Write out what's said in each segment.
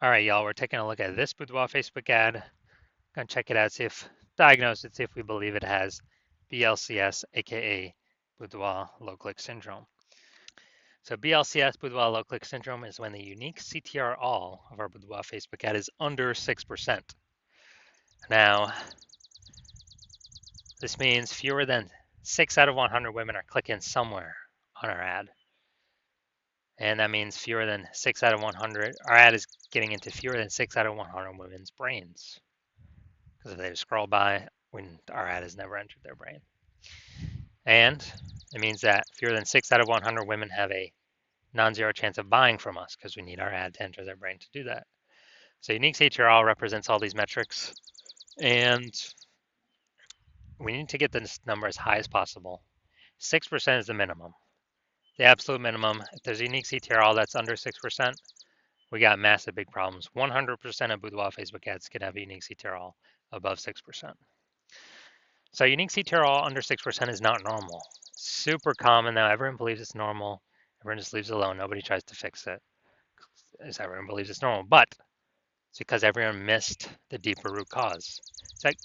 All right, y'all, we're taking a look at this Boudoir Facebook ad. Gonna check it out, diagnose it, see if we believe it has BLCS, aka Boudoir low-click syndrome. So BLCS, Boudoir low-click syndrome, is when the unique CTR all of our Boudoir Facebook ad is under 6%. Now, this means fewer than 6 out of 100 women are clicking somewhere on our ad. And that means fewer than 6 out of 100, our ad is getting into fewer than 6 out of 100 women's brains. Because if they just scroll by, when our ad has never entered their brain. And it means that fewer than 6 out of 100 women have a non-zero chance of buying from us because we need our ad to enter their brain to do that. So unique CTRL represents all these metrics, and we need to get this number as high as possible. 6% is the minimum. The absolute minimum, if there's a unique CTRL that's under 6%, we got massive big problems. 100% of Boudoir Facebook ads can have a unique CTRL above 6%. So unique CTRL under 6% is not normal. Super common now. Everyone believes it's normal. Everyone just leaves it alone. Nobody tries to fix it. Everyone believes it's normal, but it's because everyone missed the deeper root cause.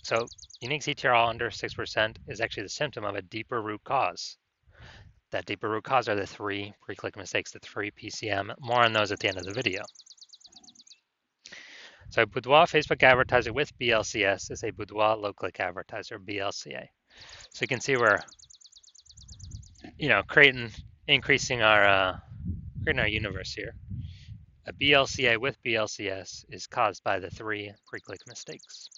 So unique CTRL under 6% is actually the symptom of a deeper root cause. That deeper root cause are the 3 pre-click mistakes, the 3 PCM. More on those at the end of the video. So Boudoir Facebook advertiser with BLCS is a Boudoir low-click advertiser, BLCA. So you can see we're, increasing our universe here. A BLCA with BLCS is caused by the 3 pre-click mistakes.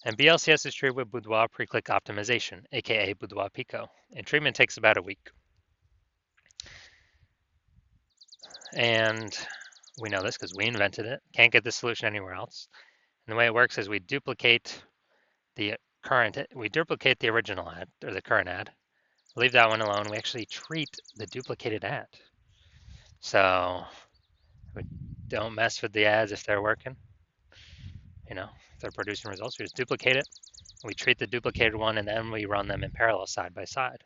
And BLCS is treated with Boudoir pre-click optimization, aka Boudoir Pico, and treatment takes about a week. And we know this because we invented it. Can't get this solution anywhere else. And the way it works is we duplicate the original ad, or the current ad. Leave that one alone. We actually treat the duplicated ad. So we don't mess with the ads if they're working. If they're producing results, we just duplicate it. We treat the duplicated one, and then we run them in parallel side by side.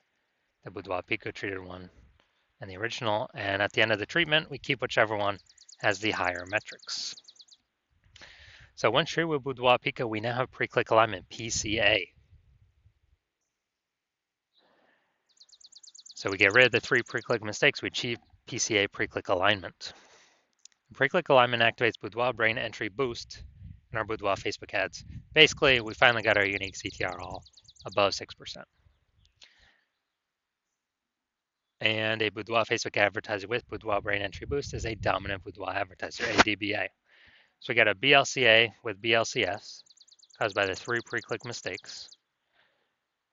The Boudoir Pico treated one and the original. And at the end of the treatment, we keep whichever one has the higher metrics. So once treated with Boudoir Pico, we now have pre-click alignment, PCA. So we get rid of the 3 pre-click mistakes. We achieve PCA pre-click alignment. Pre-click alignment activates Boudoir brain entry boost in our Boudoir Facebook ads. Basically, we finally got our unique CTR all above 6%. And a Boudoir Facebook advertiser with Boudoir brain entry boost is a dominant Boudoir advertiser, ADBA. So we got a BLCA with BLCS caused by the 3 pre-click mistakes.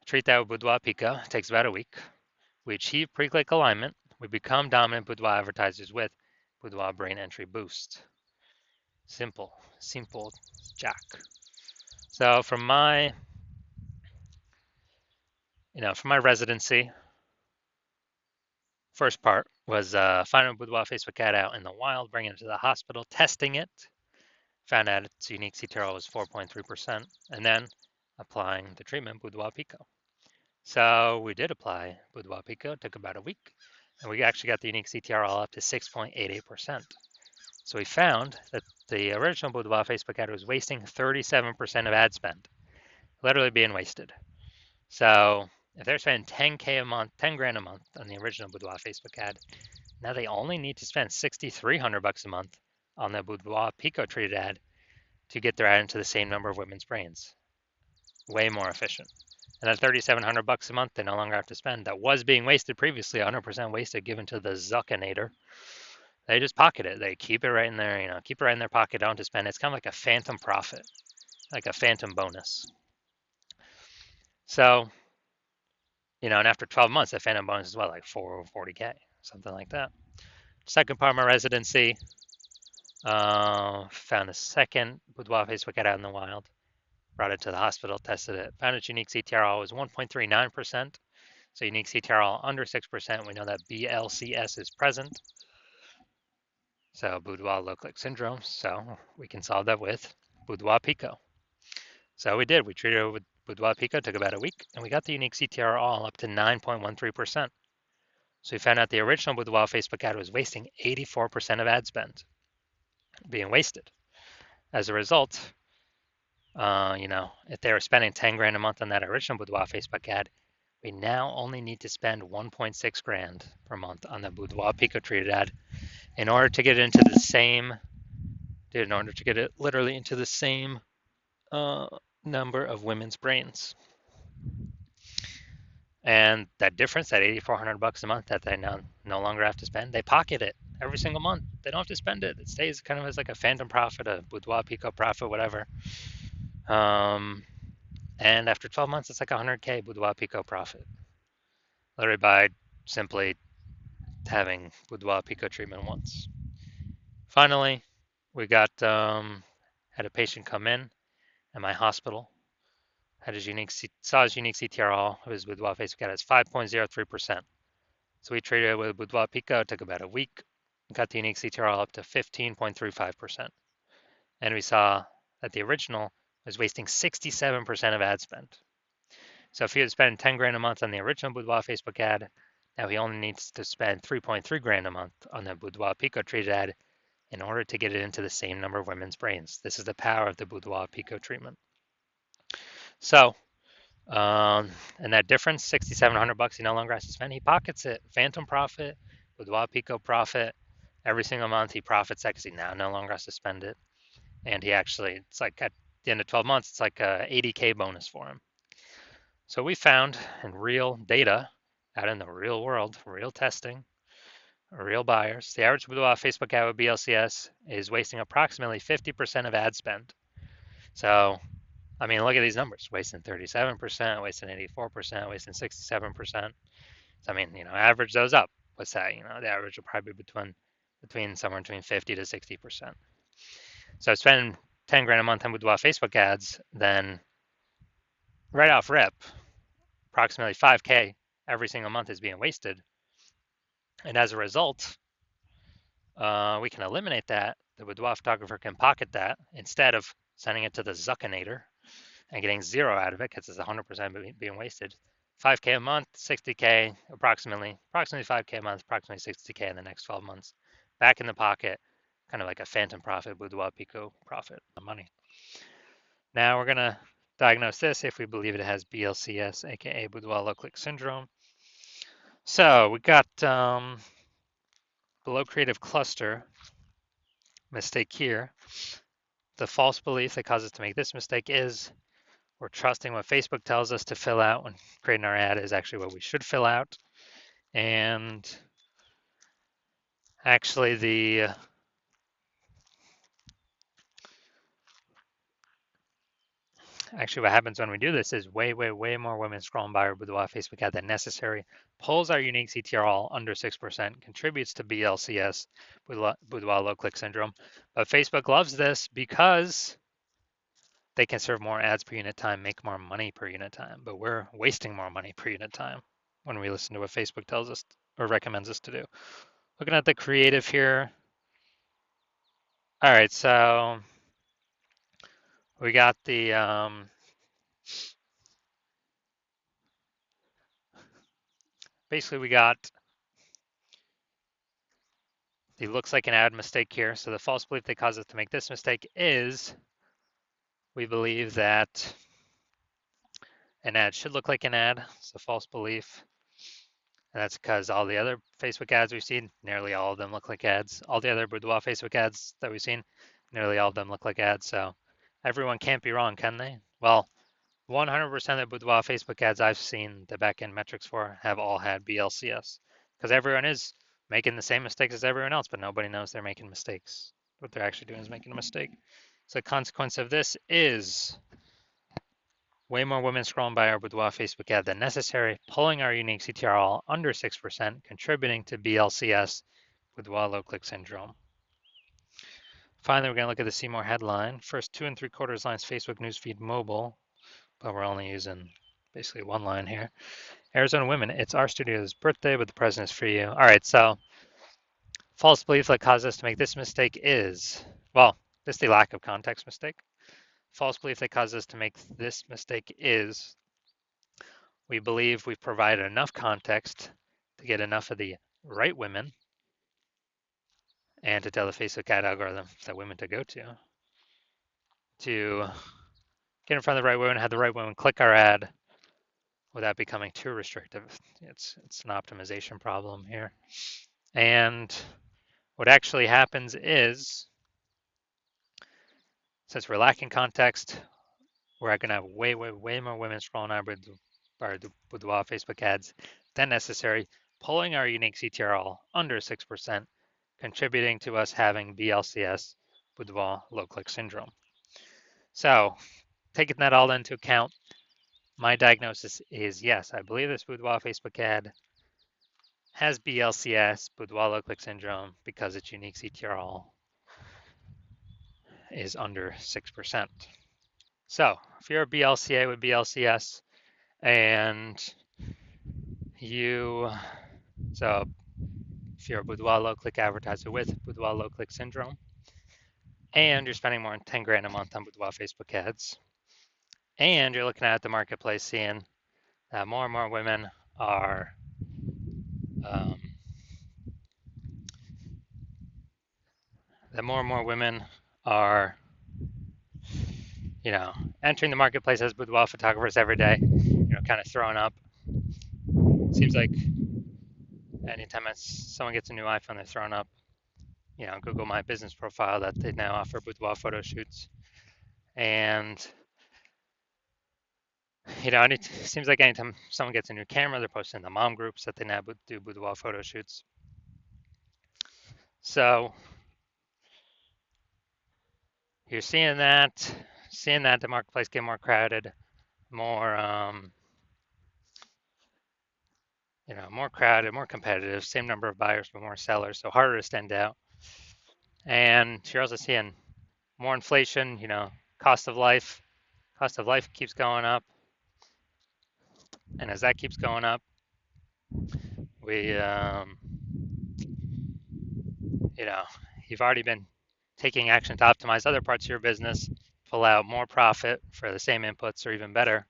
Treat that with Boudoir Pico. It takes about a week. We achieve pre-click alignment. We become dominant Boudoir advertisers with Boudoir brain entry boost. Simple jack. So from my residency, first part was finding a Boudoir Facebook ad out in the wild, bringing it to the hospital, testing it, found out its unique CTRL was 4.3%, and then applying the treatment Boudoir Pico. So we did apply Boudoir Pico. It took about a week, and we actually got the unique CTRL up to 6.88%. So we found that the original Boudoir Facebook ad was wasting 37% of ad spend, literally being wasted. So if they're spending 10K a month, 10 grand a month on the original Boudoir Facebook ad, now they only need to spend $6,300 a month on the Boudoir Pico treated ad to get their ad into the same number of women's brains. Way more efficient. And that $3,700 a month they no longer have to spend. That was being wasted previously, 100% wasted, given to the Zuckinator. They just pocket it. They keep it right in there, keep it right in their pocket, don't have to spend it. It's kind of like a phantom profit, like a phantom bonus. So, and after 12 months, the phantom bonus is what, like $40K, something like that. Second part of my residency, found a second Boudoir Facebook ad out in the wild, brought it to the hospital, tested it, found its unique CTRL was 1.39%. So unique CTRL under 6%, we know that BLCS is present. So Boudoir low-click syndrome, so we can solve that with Boudoir Pico. So we did, we treated it with Boudoir Pico, took about a week, and we got the unique CTR all up to 9.13%. So we found out the original Boudoir Facebook ad was wasting 84% of ad spend. being wasted. As a result, if they were spending 10 grand a month on that original Boudoir Facebook ad, we now only need to spend 1.6 grand per month on the Boudoir Pico treated ad in order to get it into the same, in order to get it literally into the same uh, number of women's brains. And that difference, that 8,400 bucks a month that they now no longer have to spend, they pocket it every single month. They don't have to spend it. It stays kind of as like a phantom profit, a Boudoir Pico profit, whatever. And after 12 months, it's like 100K Boudoir Pico profit, literally by simply having Boudoir Pico treatment once. Finally, we got had a patient come in at my hospital, had his saw his unique CTRL of his Boudoir Facebook ad as 5.03%. So we treated it with Boudoir Pico. It took about a week, got the unique CTRL up to 15.35%. And we saw that the original was wasting 67% of ad spend. So if he had spent 10 grand a month on the original Boudoir Facebook ad, now he only needs to spend 3.3 grand a month on the Boudoir Pico treated ad in order to get it into the same number of women's brains. This is the power of the Boudoir Pico treatment. So, and that difference, 6,700 bucks, he no longer has to spend. He pockets it. Phantom profit, Boudoir Pico profit. Every single month he profits that because he now no longer has to spend it. And he actually, it's like at the end of 12 months, it's like a 80K bonus for him. So we found in real data, out in the real world, real testing, real buyers, the average Boudoir Facebook ad with BLCS is wasting approximately 50% of ad spend. So, I mean, look at these numbers: wasting 37%, wasting 84%, wasting 67%. So, I mean, average those up. What's that? The average will probably be between somewhere between 50 to 60%. So, spending 10 grand a month on Boudoir Facebook ads, then right off rip, approximately 5K every single month is being wasted. And as a result, we can eliminate that. The Boudoir photographer can pocket that instead of sending it to the Zuckinator and getting zero out of it because it's 100% being wasted. 5K a month, 60K, approximately 5K a month, approximately 60K in the next 12 months. Back in the pocket, kind of like a phantom profit, Boudoir Pico profit of money. Now we're going to diagnose this if we believe it has BLCS, aka Boudoir low click syndrome. So we got below creative cluster mistake here. The false belief that causes us to make this mistake is we're trusting what Facebook tells us to fill out when creating our ad is actually what we should fill out. And actually what happens when we do this is way more women scrolling by our Boudoir Facebook ad than necessary, pulls our unique CTRL under 6%, contributes to BLCS, Boudoir low click syndrome. But Facebook loves this because they can serve more ads per unit time, make more money per unit time, but we're wasting more money per unit time when we listen to what Facebook tells us or recommends us to do. Looking at the creative here. All right, so we got the basically we got the looks like an ad mistake here. So the false belief that causes us to make this mistake is we believe that an ad should look like an ad. It's a false belief. And that's because all the other Facebook ads we've seen, nearly all of them look like ads. All the other Boudoir Facebook ads that we've seen, nearly all of them look like ads. So everyone can't be wrong, can they? Well, 100% of Boudoir Facebook ads I've seen the backend metrics for have all had BLCS because everyone is making the same mistakes as everyone else, but nobody knows they're making mistakes. What they're actually doing is making a mistake. So the consequence of this is way more women scrolling by our Boudoir Facebook ad than necessary, pulling our unique CTRL under 6%, contributing to BLCS, Boudoir low click syndrome. Finally, we're going to look at the See More headline. First 2 3/4 lines Facebook newsfeed mobile, but we're only using basically one line here. Arizona women, it's our studio's birthday, but the present is for you. All right, so false belief that caused us to make this mistake is, well, this is the lack of context mistake. False belief that caused us to make this mistake is we believe we've provided enough context to get enough of the right women and to tell the Facebook ad algorithm that women to go to get in front of the right women, have the right women click our ad without becoming too restrictive. It's an optimization problem here. And what actually happens is, since we're lacking context, we're going to have way more women scrolling our Boudoir Facebook ads than necessary, pulling our unique CTRL under 6%, contributing to us having BLCS, Boudoir low click syndrome. So, taking that all into account, my diagnosis is yes, I believe this Boudoir Facebook ad has BLCS, Boudoir low click syndrome, because its unique CTRL is under 6%. So, if you're a BLCA with BLCS and you, so if you're a Boudoir low click advertiser with Boudoir low click syndrome, and you're spending more than 10 grand a month on Boudoir Facebook ads, and you're looking at the marketplace seeing that more and more women are um, that more and more women are, entering the marketplace as boudoir photographers every day, kind of throwing up. Seems like anytime someone gets a new iPhone, they're throwing up, Google My Business profile that they now offer boudoir photo shoots. And, it seems like anytime someone gets a new camera, they're posting in the mom groups that they now do boudoir photo shoots. So you're seeing that the marketplace get more crowded, more more crowded, more competitive, same number of buyers but more sellers, so harder to stand out. And you're also seeing more inflation, cost of life keeps going up, and as that keeps going up, we you've already been taking action to optimize other parts of your business, pull out more profit for the same inputs, or even better,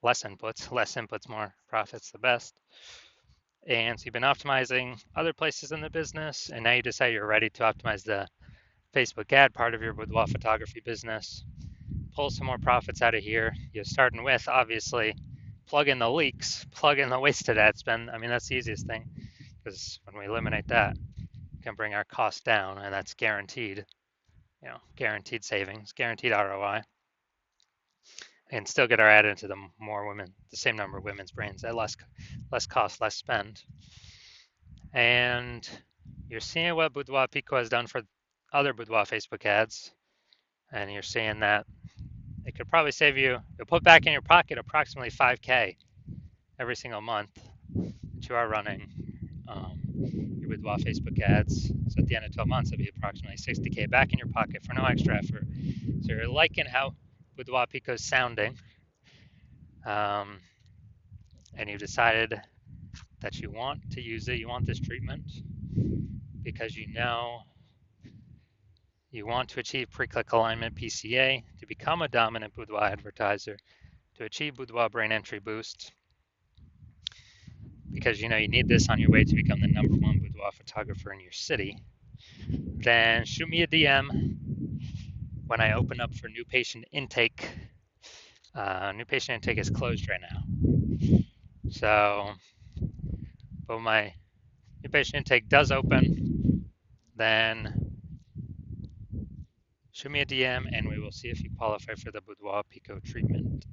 less inputs, more profits, the best. And so you've been optimizing other places in the business, and now you decide you're ready to optimize the Facebook ad part of your boudoir photography business. Pull some more profits out of here. You're starting with, obviously, plug in the leaks, plug in the wasted ad spend. I mean, that's the easiest thing, because when we eliminate that, we can bring our costs down, and that's guaranteed, guaranteed savings, guaranteed ROI, and still get our ad into the same number of women's brains at less cost, less spend. And you're seeing what Boudoir Pico has done for other Boudoir Facebook ads, and you're seeing that it could probably save you, you'll put back in your pocket approximately 5K every single month that you are running your Boudoir Facebook ads. So at the end of 12 months, it'll be approximately 60K back in your pocket for no extra effort. So you're liking how Boudoir Pico is sounding, and you've decided that you want to use it, you want this treatment, because you want to achieve pre-click alignment PCA, to become a dominant boudoir advertiser, to achieve boudoir brain entry boost, because you need this on your way to become the #1 boudoir photographer in your city. Then shoot me a DM when I open up for new patient intake. New patient intake is closed right now. So, but my new patient intake does open, then shoot me a DM and we will see if you qualify for the Boudoir Pico treatment.